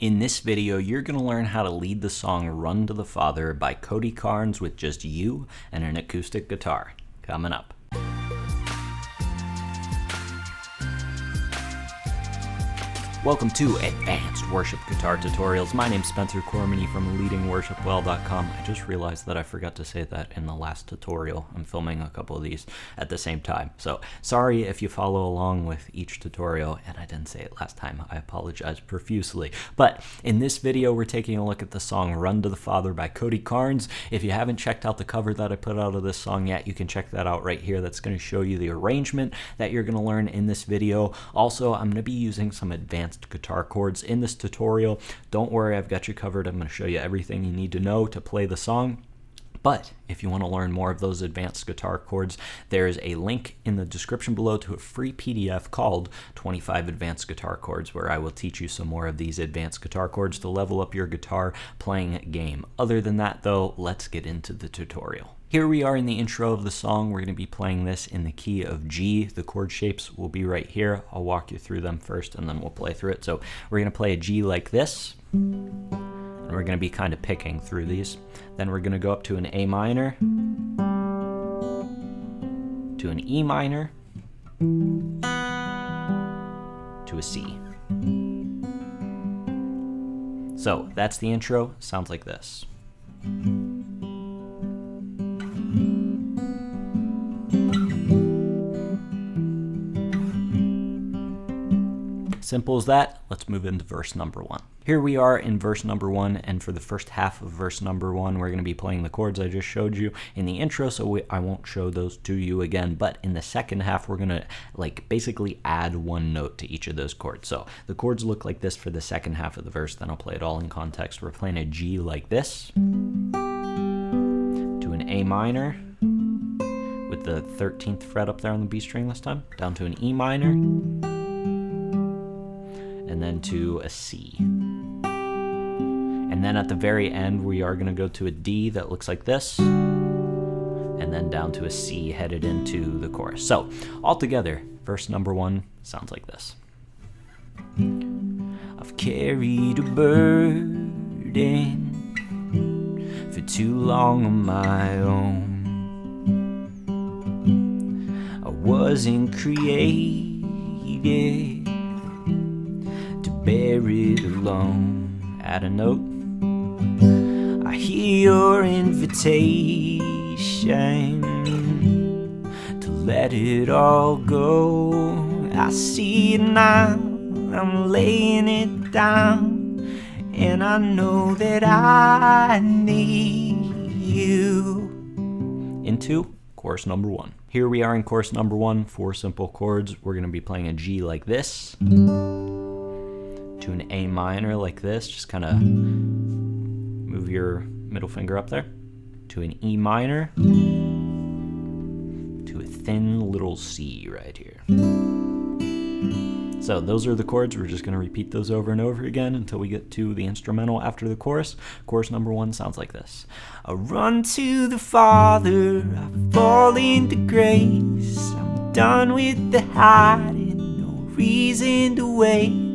In this video, you're going to learn how to lead the song Run to the Father by Cody Carnes with just you and an acoustic guitar. Coming up. Welcome to Advanced Worship Guitar Tutorials. My name's Spencer Cormany from leadingworshipwell.com. I just realized that I forgot to say that in the last tutorial. I'm filming a couple of these at the same time. So sorry if you follow along with each tutorial and I didn't say it last time. I apologize profusely. But in this video, we're taking a look at the song Run to the Father by Cody Carnes. If you haven't checked out the cover that I put out of this song yet, you can check that out right here. That's going to show you the arrangement that you're going to learn in this video. Also, I'm going to be using some advanced guitar chords in this tutorial. Don't worry, I've got you covered. I'm going to show you everything you need to know to play the song. But if you want to learn more of those advanced guitar chords, there's a link in the description below to a free PDF called 25 Advanced Guitar Chords, where I will teach you some more of these advanced guitar chords to level up your guitar playing game. Other than that, though, let's get into the tutorial. Here we are in the intro of the song. We're going to be playing this in the key of G. The chord shapes will be right here. I'll walk you through them first and then we'll play through it. So we're going to play a G like this. And we're going to be kind of picking through these. Then we're going to go up to an A minor, to an E minor, to a C. So that's the intro. Sounds like this. Simple as that. Let's move into verse number 1. Here we are in verse number 1, and for the first half of verse number 1, we're going to be playing the chords I just showed you in the intro, so I won't show those to you again. But in the second half, we're going to basically add one note to each of those chords. So the chords look like this for the second half of the verse, then I'll play it all in context. We're playing a G like this, to an A minor, with the 13th fret up there on the B string this time, down to an E minor, and then to a C. And then at the very end, we are going to go to a D that looks like this, and then down to a C headed into the chorus. So altogether, verse number 1 sounds like this. I've carried a burden for too long on my own. I wasn't created bear it alone. Add a note. I hear your invitation to let it all go. I see it now, I'm laying it down, and I know that I need you. Into chorus number 1. Here we are in chorus number 1, 4 simple chords. We're going to be playing a G like this, to an A minor like this, just kind of move your middle finger up there, to an E minor, to a thin little C right here. So those are the chords. We're just going to repeat those over and over again until we get to the instrumental after the chorus. Chorus number 1 sounds like this. I run to the Father, I fall into grace, I'm done with the hiding, no reason to wait.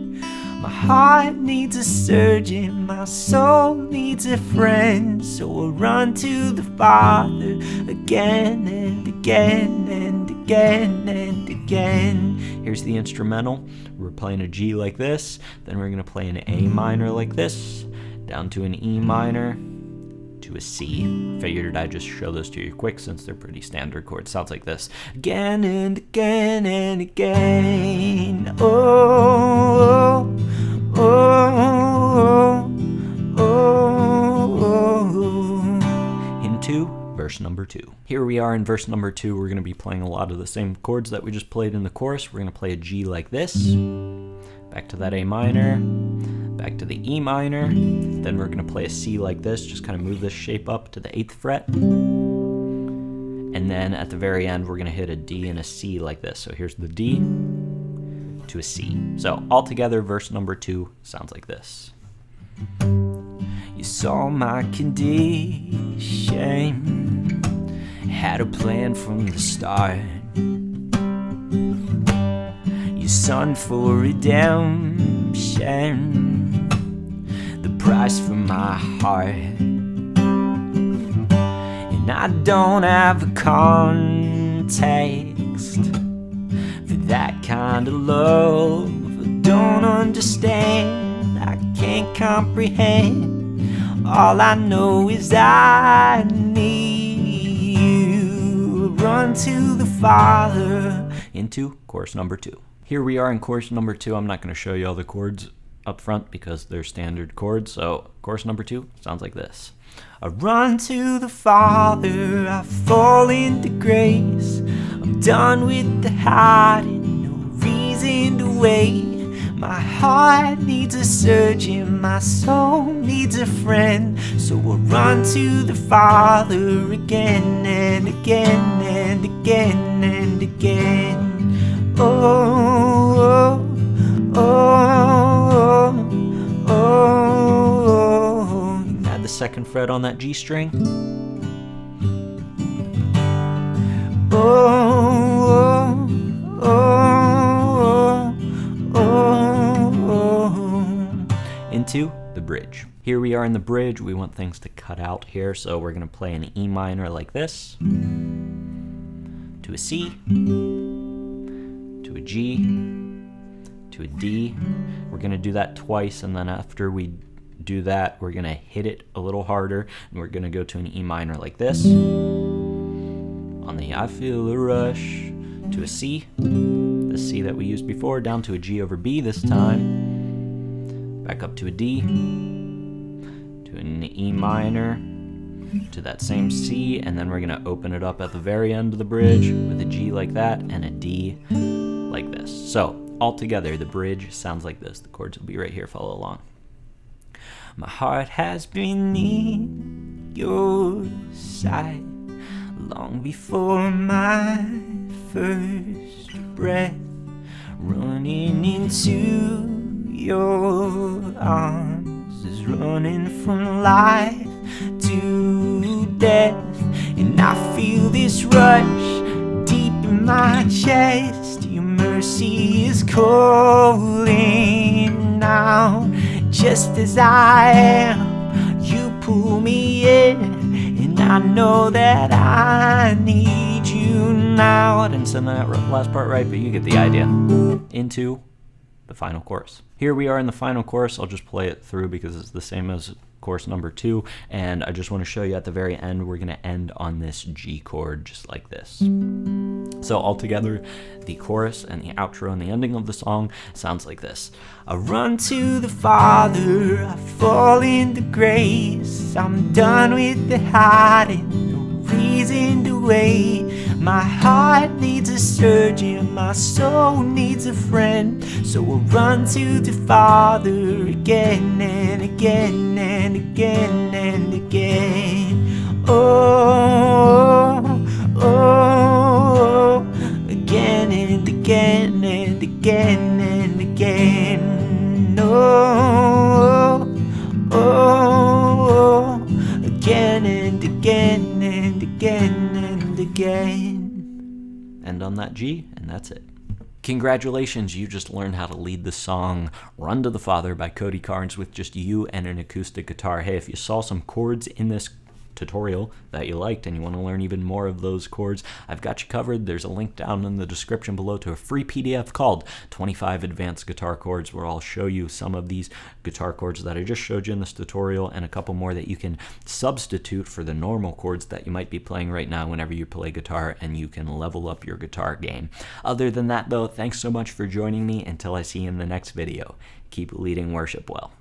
My heart needs a surgeon, my soul needs a friend, so I run to the Father again and again and again and again. Here's the instrumental. We're playing a G like this, then we're going to play an A minor like this, down to an E minor, to a C. Figured I'd just show those to you quick since they're pretty standard chords. Sounds like this. Again and again and again. Oh, oh, oh, oh, oh. Into verse number 2. Here we are in verse number 2. We're going to be playing a lot of the same chords that we just played in the chorus. We're going to play a G like this, back to that A minor, back to the E minor, then we're going to play a C like this, just kind of move this shape up to the 8th fret, and then at the very end we're going to hit a D and a C like this. So here's the D to a C. So altogether, verse number 2 sounds like this. You saw my condition, had a plan from the start. You son for redemption, price for my heart. And I don't have a context for that kind of love. I don't understand, I can't comprehend. All I know is I need you. Run to the Father. Into chorus number 2. Here we are in chorus number 2. I'm not going to show you all the chords up front because they're standard chords. So chorus number 2 sounds like this. I run to the Father, I fall into grace. I'm done with the hiding, no reason to wait. My heart needs a surgeon, my soul needs a friend. So we'll run to the Father again and again and again and again. Oh, oh, oh, oh. You can add the 2nd fret on that G string. Oh, oh, oh. Into the bridge. Here we are in the bridge. We want things to cut out here, so we're going to play an E minor like this, to a C, to a G, to a D. We're going to do that twice, and then after we do that, we're going to hit it a little harder, and we're going to go to an E minor like this. On the I feel a rush, to a C, the C that we used before, down to a G over B this time, back up to a D, to an E minor, to that same C, and then we're going to open it up at the very end of the bridge with a G like that and a D like this. So all together, the bridge sounds like this. The chords will be right here, follow along. My heart has been in your sight long before my first breath, running into your arms is running from life to death. And I feel this rush deep in my chest. Your mercy is calling out. Just as I am, you pull me in, and I know that I need you now. I didn't sing that last part right, but you get the idea. Into the final chorus. Here we are in the final chorus. I'll just play it through because it's the same as chorus number 2, and I just want to show you at the very end, we're going to end on this G chord just like this. So all together, the chorus and the outro and the ending of the song sounds like this. I run to the Father, I fall into grace. I'm done with the hiding, no reason to wait. My heart needs a surgeon, my soul needs a friend. So we'll run to the Father again and again and again and again. Oh, oh, again and again and again and again. Oh, oh, again and again and again and again. End on that G, and that's it. Congratulations, you just learned how to lead the song Run to the Father by Cody Carnes with just you and an acoustic guitar. Hey, if you saw some chords in this tutorial that you liked and you want to learn even more of those chords, I've got you covered. There's a link down in the description below to a free PDF called 25 Advanced Guitar Chords, where I'll show you some of these guitar chords that I just showed you in this tutorial and a couple more that you can substitute for the normal chords that you might be playing right now whenever you play guitar, and you can level up your guitar game. Other than that though, thanks so much for joining me. Until I see you in the next video, keep leading worship well.